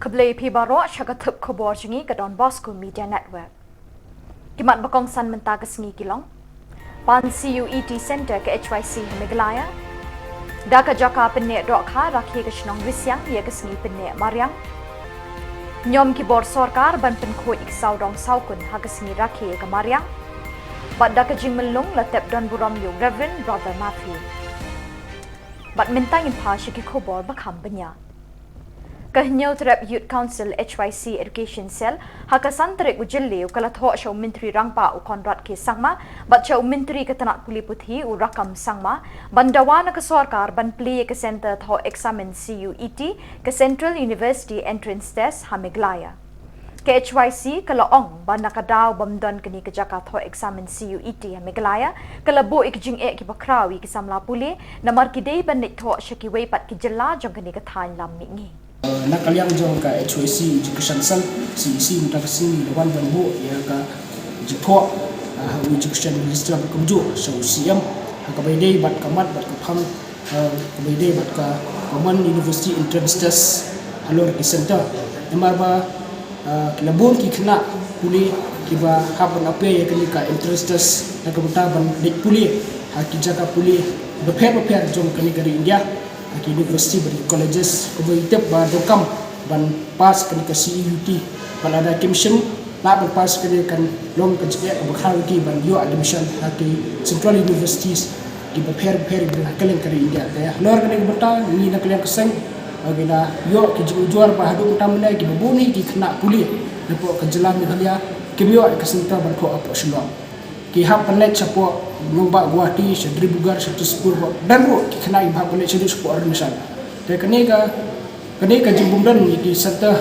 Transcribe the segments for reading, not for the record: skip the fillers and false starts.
Keblai Pibaro Shagathub KHUBOR Jingi ke Don Bosco Media Network. Kimat bakong san menta ke sengi kilong. Pan CUET Center ke HYC Meghalaya. Da ke jaka penek dok kha rakhi ke Shillong Risyang ye ke sengi penek Mariang. Nyom kibor sorkar ban penkoi ik saudong saukun ha ke sengi rakhi ke Mariang. Bat da ke jing melung latep Don Buram yu Reverend Brother Matthew. Bat minta impa shiki KHUBOR bakam benya. KHNU Trap Youth Council HYC Education Cell hakasan tarik jylliew kala tho shaw menteri rangpa u konrad ke sangma bat shaw menteri ke tanak puli puthi u rakam sangma bandawana ke sarkar ban pli ke center tho examen CUET ke Central University Entrance Test ha Meghalaya KHYC kala ong ban nakadaw bamdon kini ke jaka tho examen CUET ha Meghalaya kala bo ik jing e ki bakrawi ke samla puli namar ki dei ban nik tho shaki wei pat ki jylla jong kini ke thain lam mi Nakaliang jong ka HYC Education Cell CEC mutakasing lawan banbu ya ka jipho Education Minister kumju so siam ka baydey bat kamat bat ka pham ka baydey bat ka Common University Entrance Test alor ki center emar ba labon ki khna puli ki ba haban ape ya ka entrance test ka buta ban dik puli ki jaga puli beper jong kani dari India ki university beri colleges ko itep ba dokam ban pas kan ka CUET ban ada commission la ban pas kan long ka jike ka bakhar ki ban yo admission ki central universities ki beper ben kalen kari India ya lor kan bata ni na kalian keseng agina yo ki juar ba hadu utamna ki babuni ki kena puli depo ka jelam Meghalaya ki yo ka center ban ko apo Shillong ki hap panet chapo nomba Guwahati Shadri Bugar Shatispur dan ro ki kena ibha panet chedu spo organisation te kene ka jimbumdan ki sata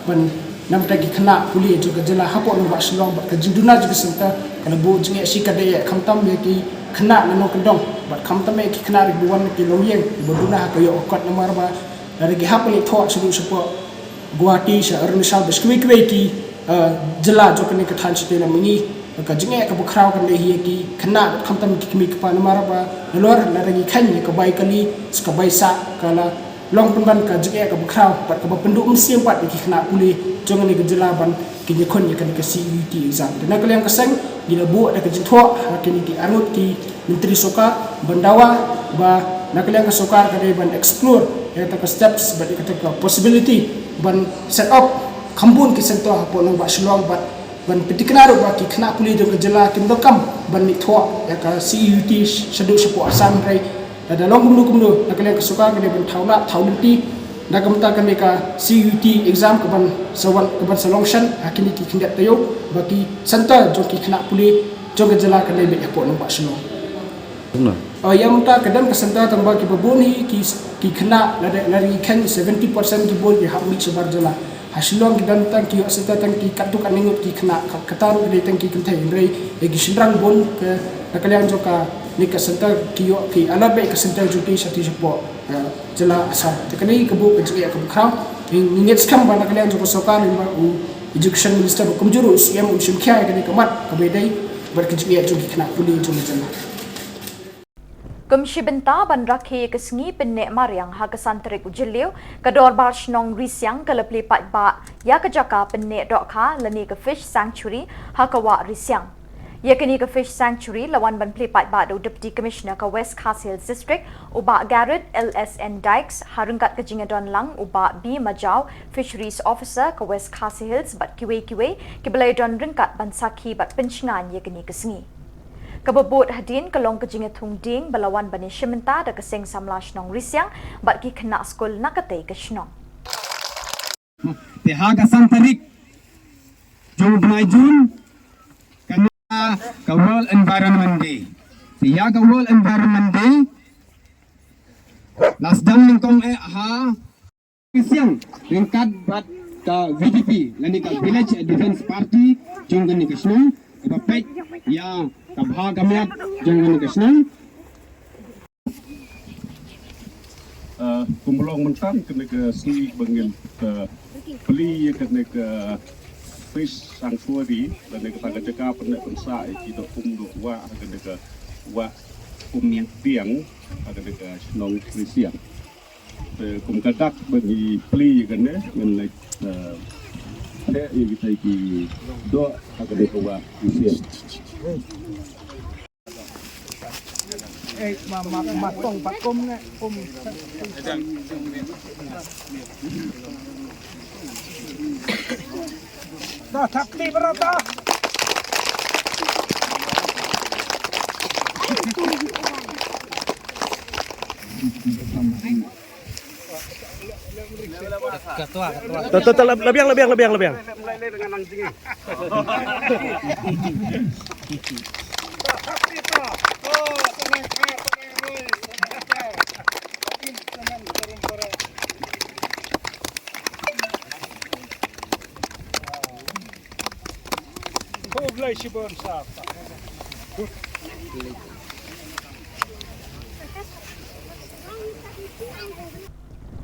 ban namta ki kena puli juga jela hapo nomba Shillong bat ka jinduna juga senta kana bo jinge sikade khamtam be ki kena nano kendong bat khamtam ki kena ribuan ki loyeng boduna ha yo okot nomor ba dari ki hapo ni tho chedu spo Guwahati sha organisation beskwi ki jela jo kene ka than chite na mingi ka jinge ka bukhraw kan lehi ki khna khamtam ki kimi ka panamara ba lor la ragi khanye ka bai kali ska bai sa kala long punban ka jinge ka bukhraw pat ka pendu msiam pat ki khna puli jong ni gejela ban ki ni khon ni kan ka CUET exam na kalian ka sang gila bu ada ka jintho kini ki arut ki menteri sokar bandawa ba na kalian ka sokar ka dai ban explore ya ta ka steps ba ka possibility ban set up khambun ki sento hapo nang ba Shillong bat ban petikanaro ba ki khna puli jo jela kim dokam ban ni tho ya ka CUET shadu shapo asam rai da long kumdu nakale ka suka ka ban thauna thaunti da kamta ka ka CUET exam ka ban sawan ka ban solution hakini ki khindat tayo ba ki center jo ki khna puli jo jela ka lebe apo no ba Shillong yam ta kadam ka center tamba ki baboni ki khna lari khan 70% ki bol ki hammi sabar jela Shillong dan tangki asita tangki katuk aningut ki kena kataru dari tangki kentai indrai egi shindrang bon ke nakalian joka nika senta kiyo ki alabe ke senta juti sati sepo jela asal tekani kebu kejegi kebu kram inget skam ba nakalian joka sokan imba education minister kumjuru siam shimkhya ke kamat kabedai berkejegi juki kena puli jula jela Kumshi benta ban rakhi ke sengi penek Mariang ha ke santarik jylliew ke dorbar Shillong Risyang ke lepli pat ba ya ke jaka penek dok kha lani ke fish sanctuary ha ke wa Risyang ya kini ke fish sanctuary lawan ban pli pat ba do deputy commissioner ke West Khasinews district uba Garrett LSN Dykes harungkat ke jingadon lang uba B Majau fisheries officer ke West Khasinews bat kiwe ke belai don ringkat ban sakhi bat penchingan ya kini ke sengi Kababot hadin kalong kejinga thung ding balawan bani shimenta da keseng samla Shillong Risyang bat ki kena skol nakatay ke Shillong. Tihaga santarik jong June kanya ka World Environment Day. Tihaga World Environment Day lasdam ningkong ha Risyang ringkat bat ka VDP lani ka Village Defense Party jong gani ke Shillong kapapet ya kabha gamyat jong ni Shillong kumulong mentan kena ke si bengin ke beli kena ke fish sanctuary dan ke tangga jaka pernah pensai kita kum dua kena ke wa kum tiang kena ke Shillong Risyang kum kadak bagi pli kan ne ngan like te kita ki do agak dewa usia mặt phòng bạc công này cùng đó thắc đi vào đó Lebih.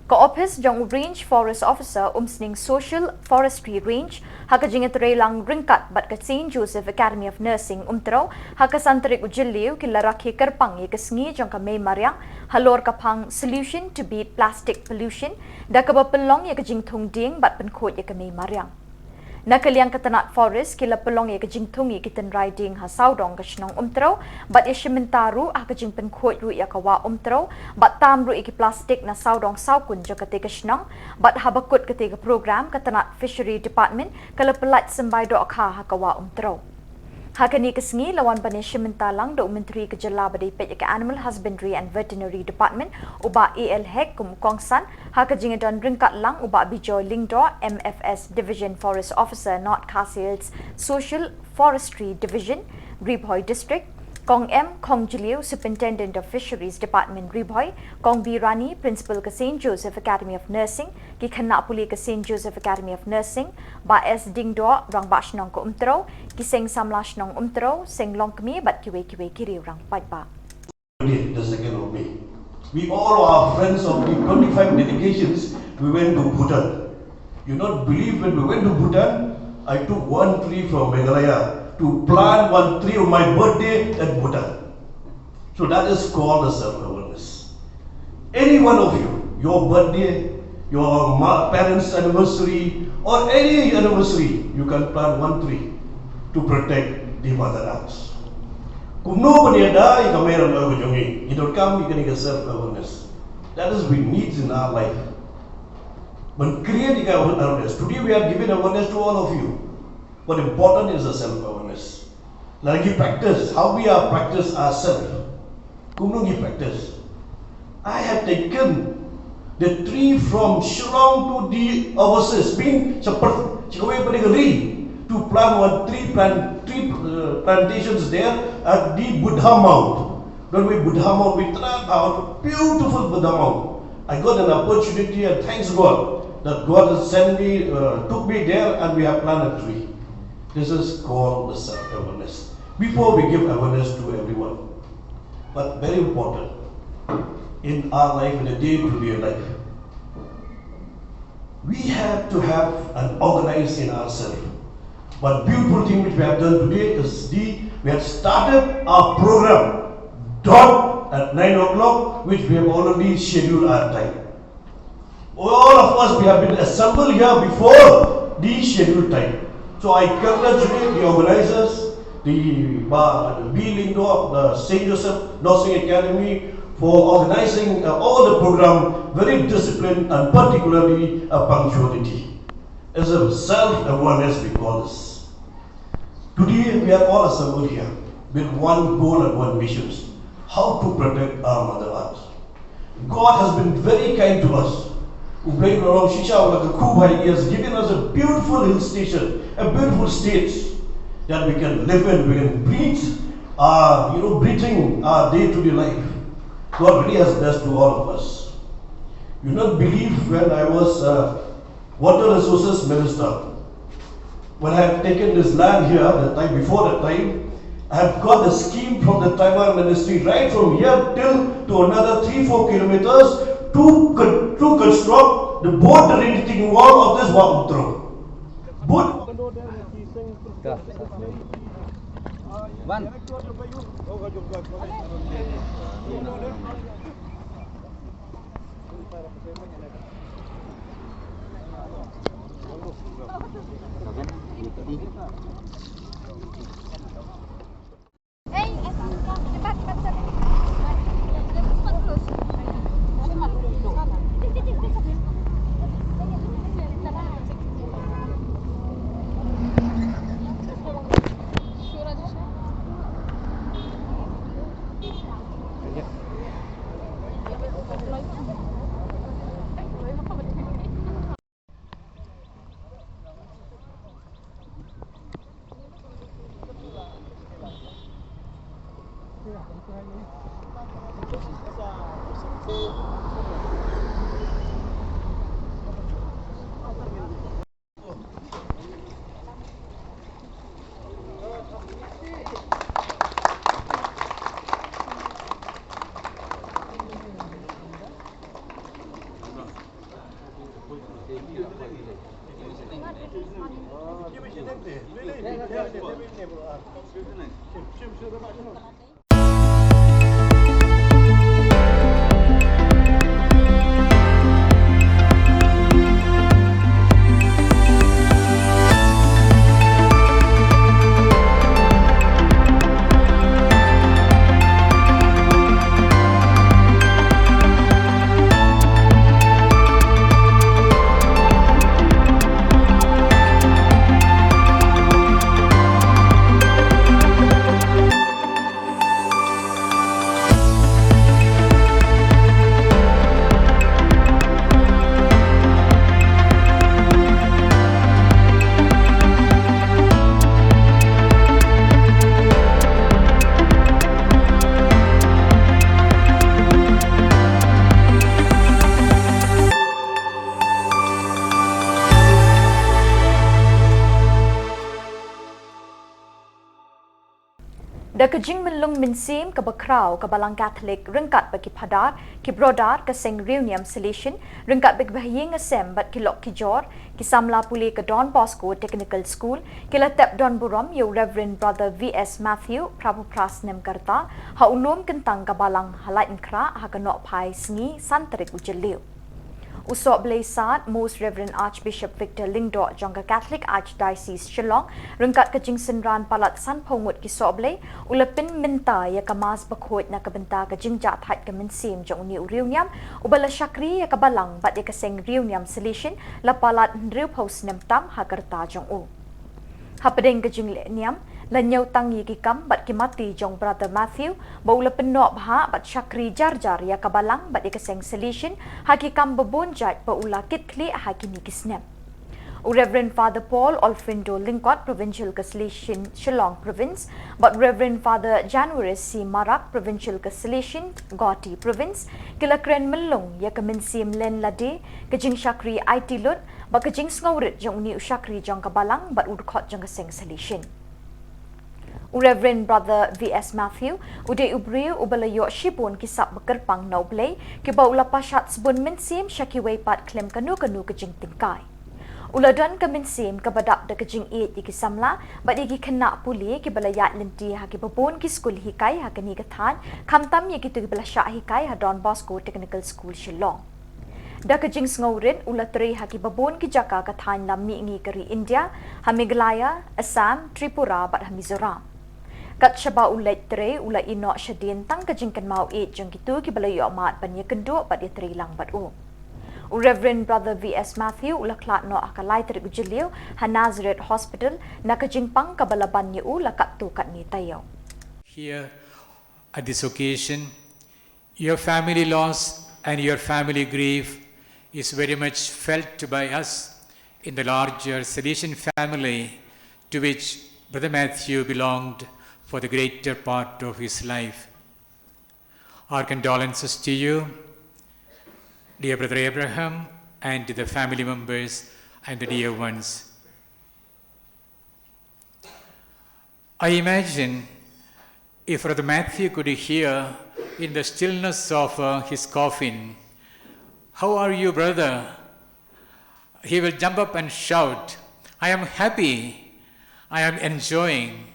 Ka-Office jong Range Forest Officer umsning Social Forestry Range haka jingetre lang ringkat bat ka St. Joseph Academy of Nursing umtro haka santarik jylliew kila rakhi kerpang ye kasngi jong ka May Mariang halor kapang solution to beat plastic pollution da ka bapelong ye ka jingthung ding bat penkhot ye ka May Mariang. Nakaliang katanat forest kila pelong ye kajing tungi kitan riding ha saudong ka Shillong umtro bat ye shimentaru ha kajing penkhot ru ya kawa umtro bat tam ru iki plastik na saudong saukun jo kate ka Shillong bat habakut kate ka program katanat fishery department kala pelat sembai do akha ha kawa umtro. Hakani kasngi lawan bani shimentalang do menteri kejala badai pet ka Animal Husbandry and Veterinary Department uba AL Hek kum kongsan hakajing don ringkat lang uba bijoy lingdo MFS Division Forest Officer Not Khasinews Social Forestry Division Ribhoy District Kong M Kong jylliew Superintendent of Fisheries Department Ribhoy Kong B Rani Principal ka St. Joseph Academy of Nursing ki khana puli ka St. Joseph Academy of Nursing ba S Dingdo rang ba shnong ko umtro ki seng samla shnong umtro seng long kmi bat kiwe kiri rang pajba. The 2nd of May. We all are friends of the 25 delegations. We went to Bhutan. You not believe when we went to Bhutan, I took one tree from Meghalaya to plant one tree on my birthday at Bhutan. So that is called a self-awareness. Any one of you, your birthday, your parents' anniversary, or any anniversary, you can plant one tree to protect the mother earth. Kung no paniada, you can make a love with you don't come, you can get self-awareness. That is we need in our life. But creating awareness. Today we are giving awareness to all of you. What important is the self-awareness. Like you practice, how we are practice ourselves. Kung no practice. I have taken the tree from Shillong to the overseas, being to plant one tree plantations there at the Buddha Mount. When we Buddha Mount, we tried out beautiful Buddha Mount. I got an opportunity and thanks God that God has sent me, took me there and we have planted a tree. This is called the self-awareness. Before we give awareness to everyone, but very important in our life, in a day-to-day life, we have to have an organized in ourselves. But beautiful thing which we have done today is we have started our program at 9 o'clock, which we have already scheduled our time. All of us, we have been assembled here before the scheduled time. So I congratulate the organizers, the B-Lindo, the St. Joseph Nursing Academy for organizing all the program, very disciplined and particularly punctuality. As a self-awareness we call this. Today we are all assembled here with one goal and one mission: how to protect our Mother Earth. God has been very kind to us. He has given us a beautiful hill station, a beautiful state that we can live in, we can breathe, breathing our day-to-day life. God really has blessed to all of us. You not believe when I was Water Resources Minister, when I have taken this land here, before that time, I have got a scheme from the Tribal Ministry right from here till to another 3-4 kilometers to construct the boat retreating wall of this Wamutro. Dakajing menlung minsim ke bakrau ke balang Catholic rengkat bagi padar ki brodar ke seng reunion solution rengkat bagi bahing ngesem bat kilok kijor ki samla puli ke Don Bosco Technical School ki latep Don Buram yo Reverend Brother V.S. Matthew Prabu Pras Nemkarta ha ulum kentang ke balang halai inkra ha ke nok pai sengi santerik jylliew. Usop Blaisat, Most Reverend Archbishop Victor Lingdo Jangka Catholic Archdiocese Shillong rengkat ke jingsenran palat san pongut ki soble ulapin minta ya kamas bakhot na kabenta ke jingja that ke minsim jong ni uriunyam ubala syakri ya kabalang bat ya keseng riunyam solution la palat ndriu post nemtam hagarta jong u. Hapadeng ke jingleniam la nyau tangi ki kam bat ki mati jong Brother Matthew baula penok bha bat syakri jar-jar ya kabalang bat ikaseng solution haki kam bebonjat baula kit kli haki ni kisnem. Reverend Father Paul Olfindo Lingkot Provincial Solution Shillong Province but Reverend Father January C. Marak Provincial Solution Gauti Province kila kren melung ya kemensim len lade kejing syakri IT lut ba kejing ngaurit jong ni syakri jong kabalang bat urkot jong keseng solution. Reverend Brother V.S. Matthew uday ubriu ubalayo shipun kisap bekerpang naublay kiba ula pasyat sebun mensim syakiway pat klem kanu-kanu kejing tingkai. Uladan kemensim kebadak de kejing it ikisamla bat igi kena puli kibalayat lenti haki babon ki skul hikai hakani kathan kamtam ye kitu kibalasya hikai ha Don Bosco Technical School Shillong. Da kejing ngaurit ula tri haki babon ki jaka kathan lammi ngi keri India ha Meghalaya, Assam, Tripura bat ha Mizoram. Kat syaba ulat tre ula ino syadin tang kejingkan mau it jeng kitu ki balayo amat banya kenduk bat dia terilang bat u. Reverend Brother V.S. Matthew ula klat no akalai terik jylliew ha Nazareth Hospital na kejingpang kabalaban u la kat tu kat ni tayo. Here at this occasion, your family loss and your family grief is very much felt by us in the larger Salesian family to which Brother Matthew belonged for the greater part of his life. Our condolences to you, dear Brother Abraham, and to the family members and the dear ones. I imagine if Brother Matthew could hear in the stillness of his coffin, "How are you, brother?" he will jump up and shout, "I am happy, I am enjoying.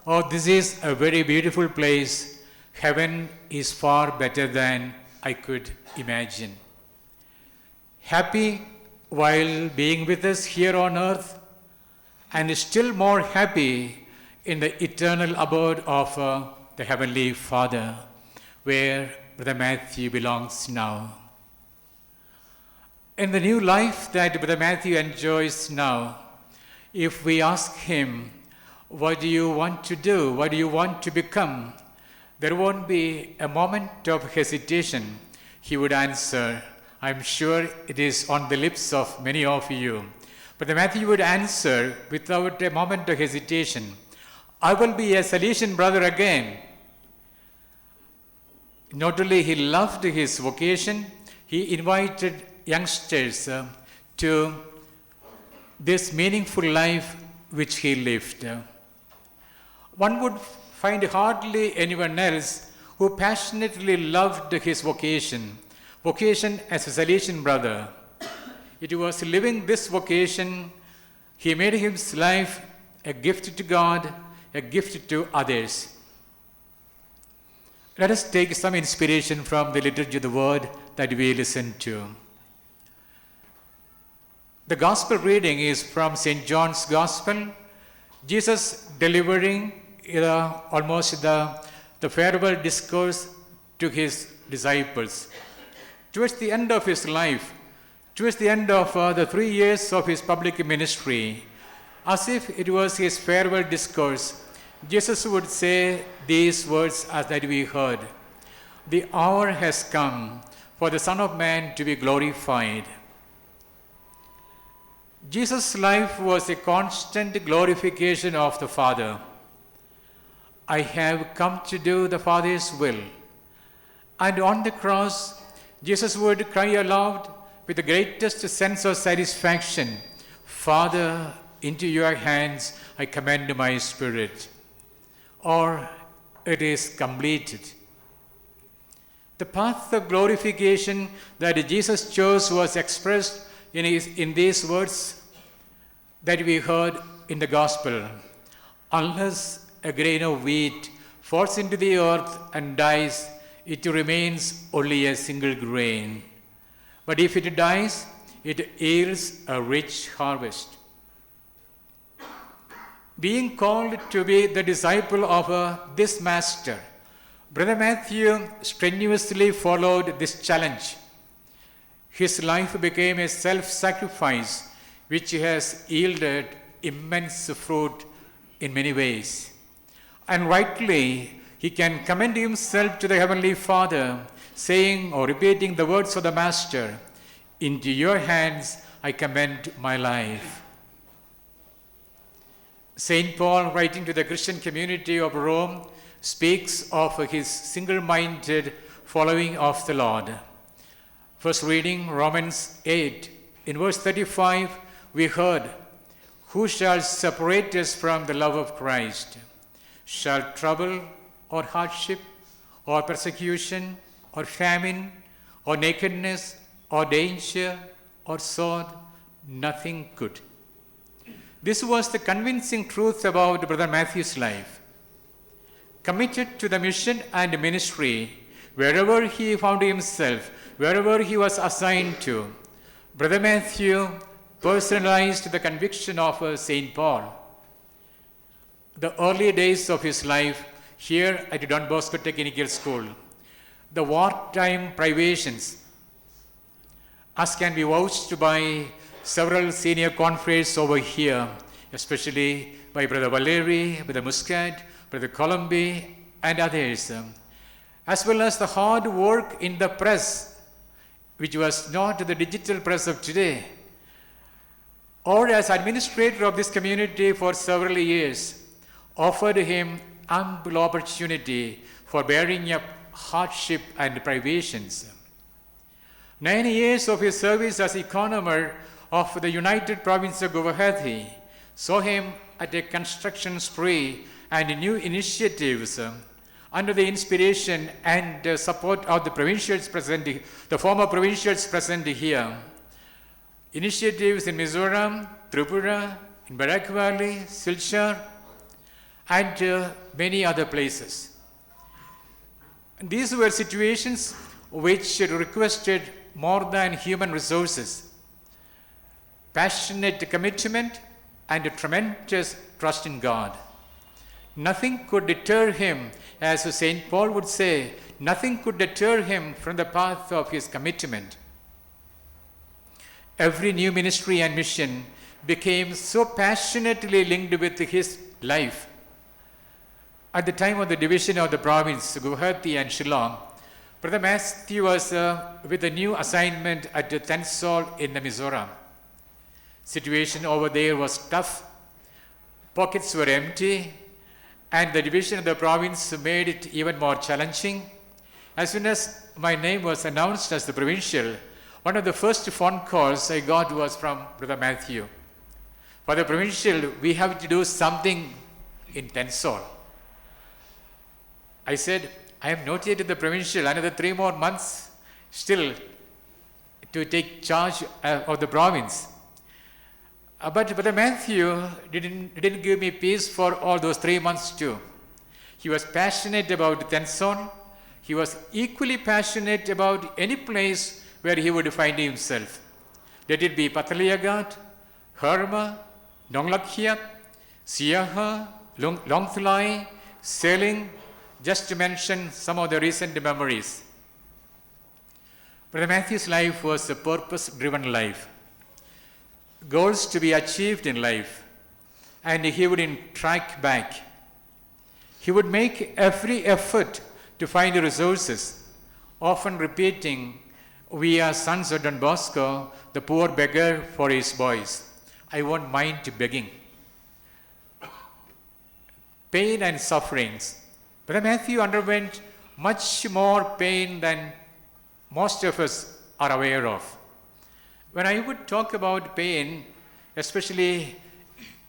Oh, this is a very beautiful place. Heaven is far better than I could imagine." happy while being with us here on earth, and still more happy in the eternal abode of the Heavenly Father, where Brother Matthew belongs now. In the new life that Brother Matthew enjoys now, if we ask him, what do you want to do? What do you want to become? There won't be a moment of hesitation. He would answer, I'm sure it is on the lips of many of you. But Matthew would answer without a moment of hesitation, I will be a Salesian brother again. Not only he loved his vocation, he invited youngsters to this meaningful life which he lived. One would find hardly anyone else who passionately loved his vocation as a Salesian brother. It was living this vocation, he made his life a gift to God, a gift to others. Let us take some inspiration from the liturgy of the word that we listen to. The gospel reading is from St. John's Gospel, Jesus delivering almost the farewell discourse to his disciples. Towards the end of his life, towards the end of the 3 years of his public ministry, as if it was his farewell discourse, Jesus would say these words as that we heard. The hour has come for the Son of Man to be glorified. Jesus' life was a constant glorification of the Father. I have come to do the Father's will. And on the cross, Jesus would cry aloud with the greatest sense of satisfaction, Father, into your hands I commend my spirit. Or it is completed. The path of glorification that Jesus chose was expressed in these words that we heard in the gospel. Unless a grain of wheat falls into the earth and dies, it remains only a single grain. But if it dies, it yields a rich harvest. Being called to be the disciple of this master, Brother Matthew strenuously followed this challenge. His life became a self-sacrifice which has yielded immense fruit in many ways. And rightly, he can commend himself to the Heavenly Father, saying or repeating the words of the Master, into your hands I commend my life. St. Paul, writing to the Christian community of Rome, speaks of his single-minded following of the Lord. First reading, Romans 8. In verse 35, we heard, who shall separate us from the love of Christ? Shall trouble or hardship or persecution or famine or nakedness or danger or sword? Nothing could. This was the convincing truth about Brother Matthew's life. Committed to the mission and ministry, wherever he found himself, wherever he was assigned to, Brother Matthew personalized the conviction of St. Paul. The early days of his life here at Don Bosco Technical School, the wartime privations, as can be vouched by several senior confreres over here, especially by Brother Valeri, Brother Muscat, Brother Colombi, and others, as well as the hard work in the press, which was not the digital press of today, or as administrator of this community for several years, offered him ample opportunity for bearing up hardship and privations. 9 years of his service as economer of the United Province of Guwahati saw him at a construction spree and new initiatives under the inspiration and support of the provincials present, the former provincials present here. Initiatives in Mizoram, Tripura, in Barak Valley, Silchar, and many other places. These were situations which requested more than human resources, passionate commitment, and a tremendous trust in God. Nothing could deter him, as St. Paul would say, nothing could deter him from the path of his commitment. Every new ministry and mission became so passionately linked with his life. At the time of the division of the province, Guwahati and Shillong, Brother Matthew was with a new assignment at Tensol in Mizoram. Situation over there was tough. Pockets were empty, and the division of the province made it even more challenging. As soon as my name was announced as the provincial, one of the first phone calls I got was from Brother Matthew. For the provincial, we have to do something in Tensol. I said, I am not yet in the provincial, another 3 more months still to take charge of the province. But Brother Matthew didn't give me peace for all those 3 months too. He was passionate about Tensol. He was equally passionate about any place where he would find himself. Let it be Pataliagat, Herma, Nonglakhia, Siaha, Longthlai, Sailing, just to mention some of the recent memories. Brother Matthew's life was a purpose-driven life. Goals to be achieved in life, and he wouldn't track back. He would make every effort to find resources, often repeating, "We are sons of Don Bosco, the poor beggar for his boys. I won't mind begging." Pain and sufferings. Brother Matthew underwent much more pain than most of us are aware of. When I would talk about pain, especially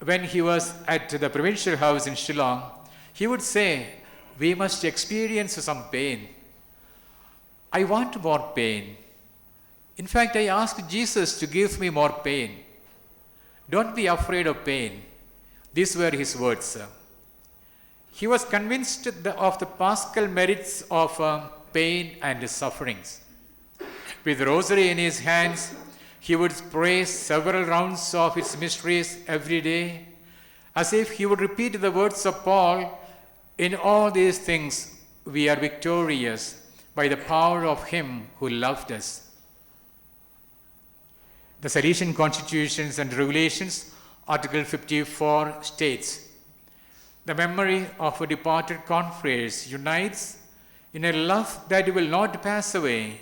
when he was at the provincial house in Shillong, he would say, "We must experience some pain. I want more pain. In fact, I asked Jesus to give me more pain. Don't be afraid of pain." These were his words. He was convinced of the paschal merits of pain and sufferings. With rosary in his hands, he would pray several rounds of its mysteries every day, as if he would repeat the words of Paul, "In all these things we are victorious by the power of him who loved us." The Salesian Constitutions and Regulations, Article 54 states, "The memory of a departed confreres unites in a love that will not pass away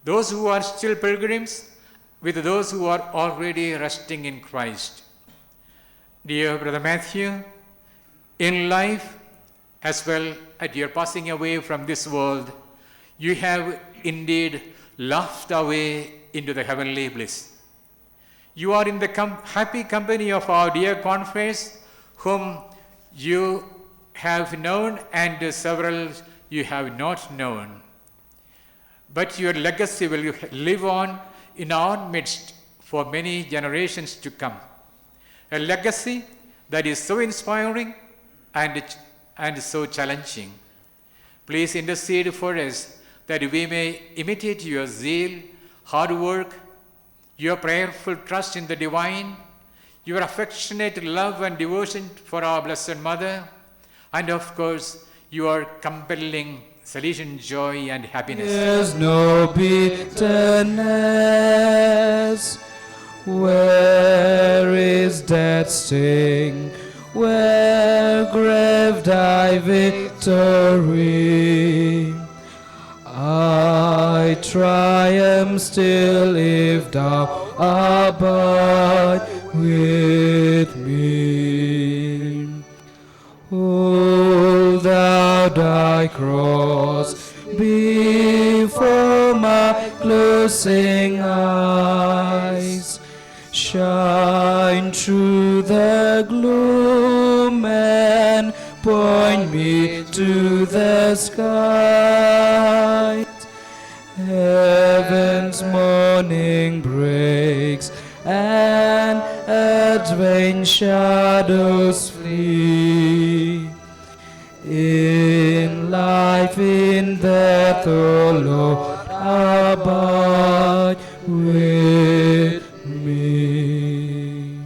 those who are still pilgrims with those who are already resting in Christ." Dear Brother Matthew, in life as well as your passing away from this world, you have indeed laughed away into the heavenly bliss. You are in the happy company of our dear confreres whom you have known and several you have not known. But your legacy will live on in our midst for many generations to come. A legacy that is so inspiring and so challenging. Please intercede for us that we may imitate your zeal, hard work, your prayerful trust in the divine, your affectionate love and devotion for our Blessed Mother, and of course, your compelling Salesian joy and happiness. There's no bitterness. Where is death's sting? Where grave thy victory? I triumph still if thou abide with me. Hold thou thy cross before my closing eyes. Shine through the gloom and point me to the sky. Heaven's morning breaks and earth's vain shadows flee. In life, in death, O Lord, abide with me.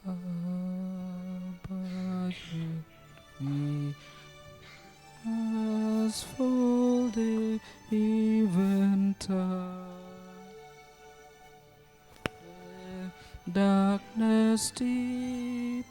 Abide with me as full day eventide. Darkness deepens.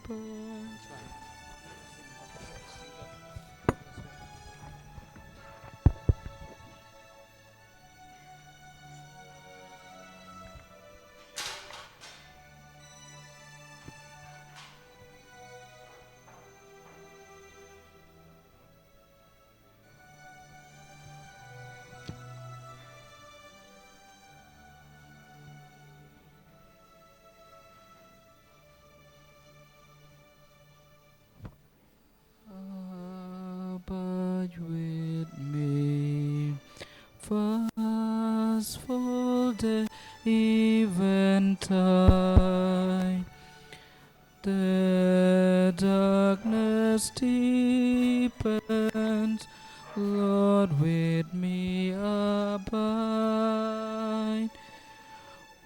Abide with me, fast full day eventide. The darkness deepens, Lord, with me abide.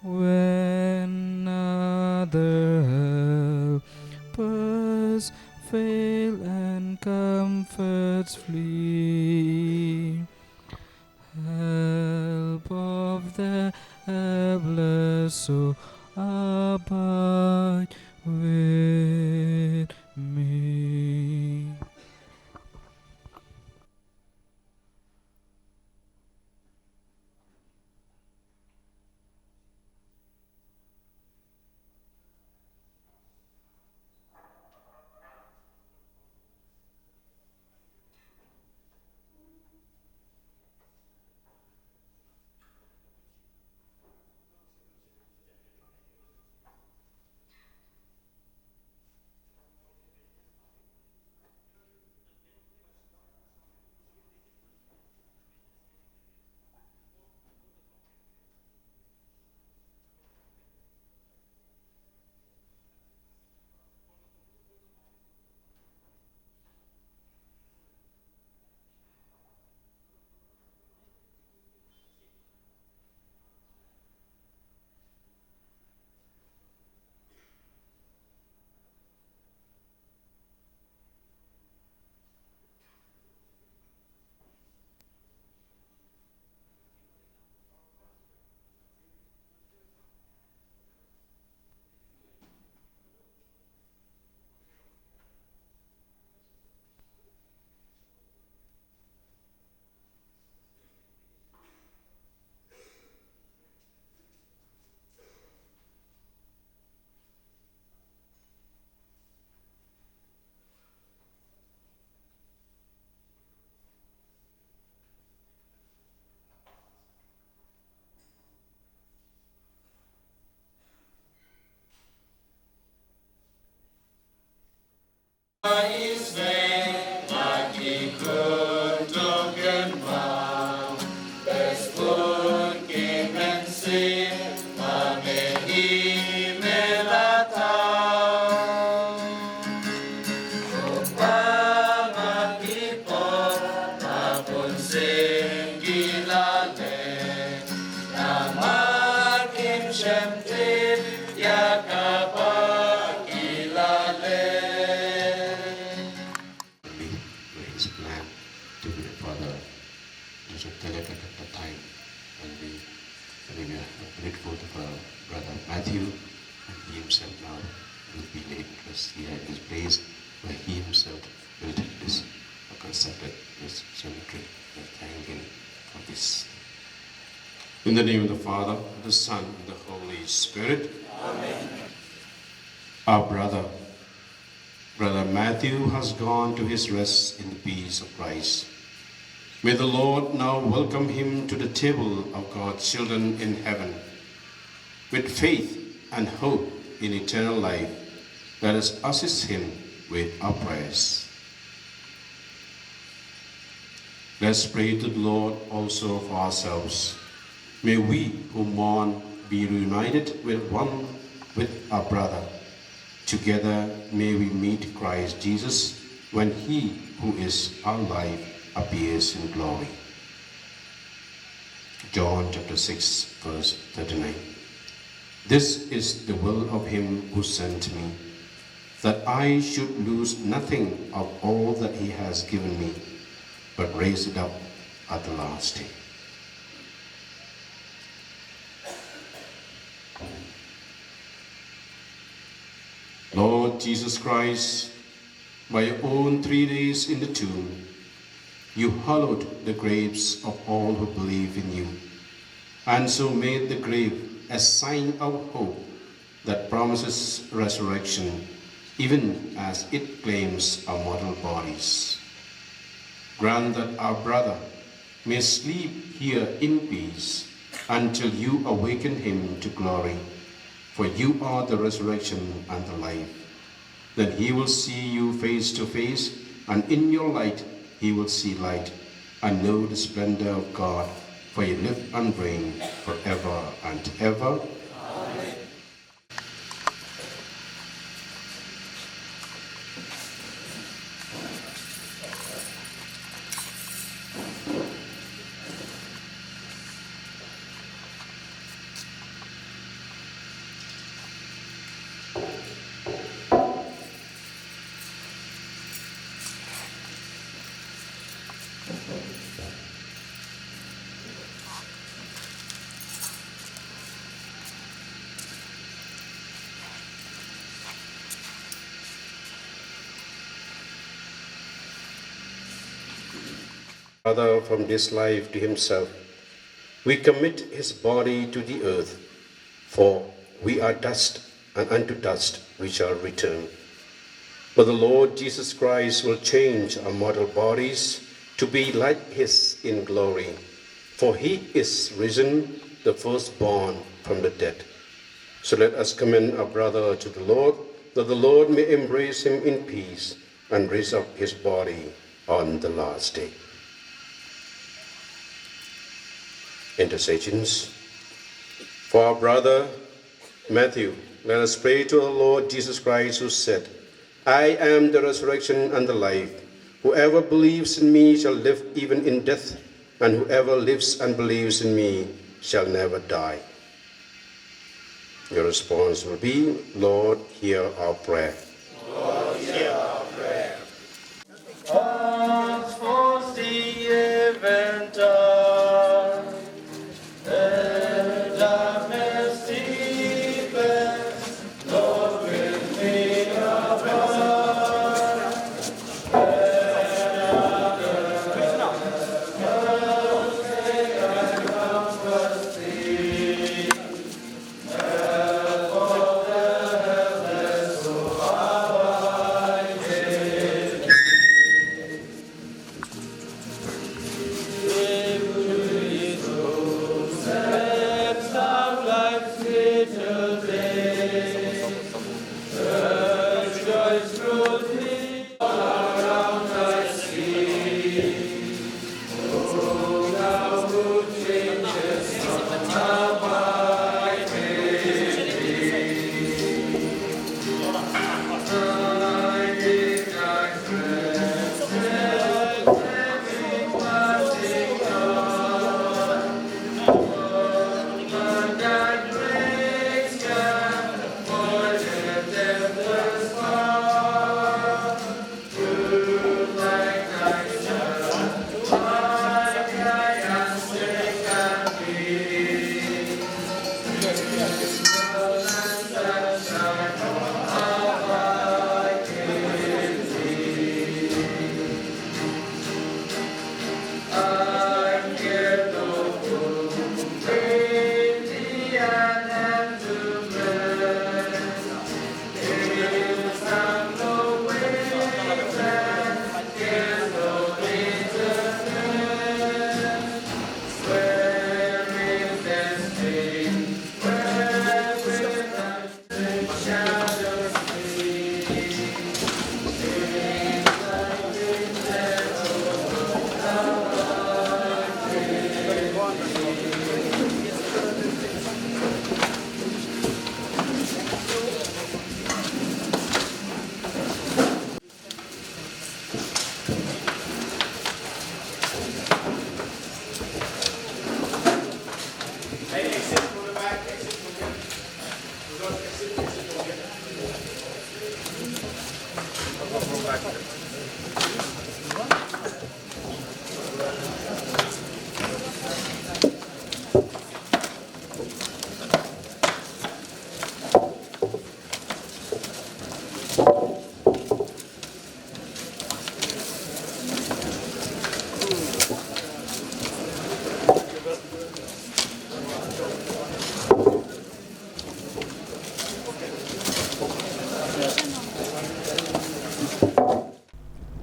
When other helpers fail and comforts flee, help of the helpless, so abide with me. His plan to be the father was delicate at the time, and we are grateful to our brother Matthew, and he himself now will be late because he had his place where he himself will take this constructed this cemetery. We thank Him for this. In the name of the Father, the Son, and the Holy Spirit. Amen. Our brother Matthew has gone to his rest in the peace of Christ. May the Lord now welcome him to the table of God's children in heaven. With faith and hope in eternal life, let us assist him with our prayers. Let's pray to the Lord also for ourselves. May we who mourn be reunited with our brother. Together may we meet Christ Jesus when He who is our life appears in glory. John chapter 6 verse 39. This is the will of Him who sent me, that I should lose nothing of all that He has given me, but raise it up at the last day. Lord Jesus Christ, by your own 3 days in the tomb, you hallowed the graves of all who believe in you, and so made the grave a sign of hope that promises resurrection, even as it claims our mortal bodies. Grant that our brother may sleep here in peace until you awaken him to glory. For you are the resurrection and the life. Then he will see you face to face, and in your light he will see light, and know the splendor of God, for you live and reign forever and ever. Amen. Father, from this life to himself, we commit his body to the earth, for we are dust, and unto dust we shall return. But the Lord Jesus Christ will change our mortal bodies to be like his in glory, for he is risen, the firstborn from the dead. So let us commend our brother to the Lord, that the Lord may embrace him in peace and raise up his body on the last day. Intercessions. For our brother Matthew, let us pray to our Lord Jesus Christ, who said, I am the resurrection and the life. Whoever believes in me shall live even in death, and whoever lives and believes in me shall never die. Your response will be, Lord, hear our prayer. Lord, hear our prayer. As for the event Oh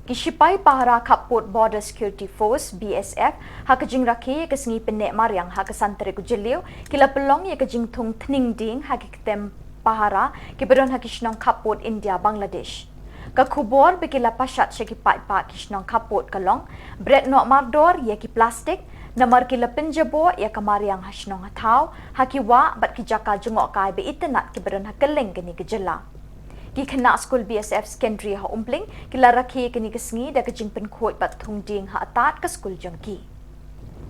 Kisipai Pahara Kaput Border Security Force BSF hakajing rakhi kesengi penek mariang hakasantere ku jylliew kila pelong ya kajing thung thning ding hakitem Pahara kibedon hakishnong Kaput India Bangladesh. KHUBOR bekila pashat sekipat pak kishnong Kaput kalong bret nok mardor ya ki plastik namar kila penjabo ya kamariang hashnong hatau hakiwa bat kijaka jengok kai be internet kibedon hakeleng geni gejela. Ki kena skul BSF secondary ha umpling kila rakhi kini kesengi da kejing penkhoi bat thung ding ha atat ke skul jengki.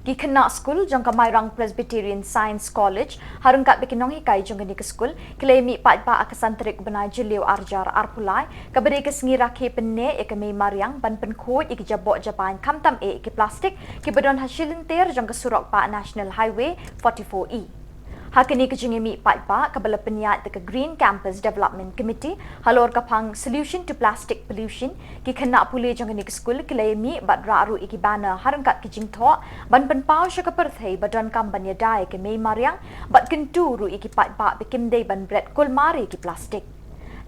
Ki kena skul jong kamairang Presbyterian Science College harungkat bekinong hikai jong kini ke skul kila mi pat pa akasanterik benai jylliew arjar arpulai kabere kesengi rakhi penne e kemei mariang ban penkhoi ik jabok japan kamtam e ki plastik ki bedon hasilinter jong ke surok pa National Highway 44E. Hakini kejingimi patpa kabala penyat ke Green Campus Development Committee halor kapang solution to plastic pollution ki kena pule jong ni skul kilaimi badraru ikibana harangkat kijing tho ban penpau syaka perthai badon kampanye dai ke mei mariang bat kenturu iki patpa bikimdei ban bret kulmari ki plastik.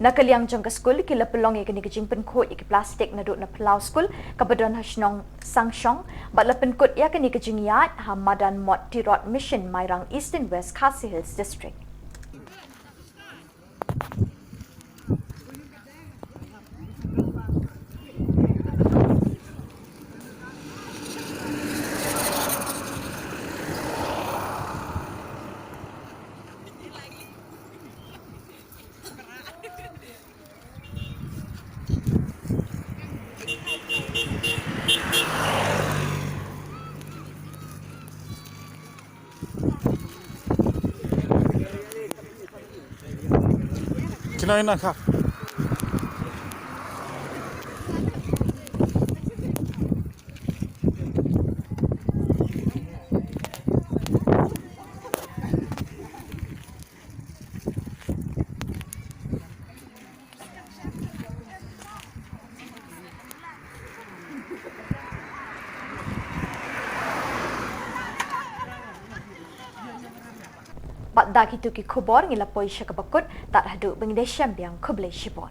Nakaliang jong ke skul kila pelong ikini kejing penkhoi iki plastik naduk na pelau skul kabadon hasnong sangshong batla penkut ya kini kejing yat hamadan mot tirot mission mairang East and West Khasinews district. Kinain na ka. Bat daki tu ki KHUBOR ngilapoi syakabakut tak hadu bengdesyam biang kublai shibon.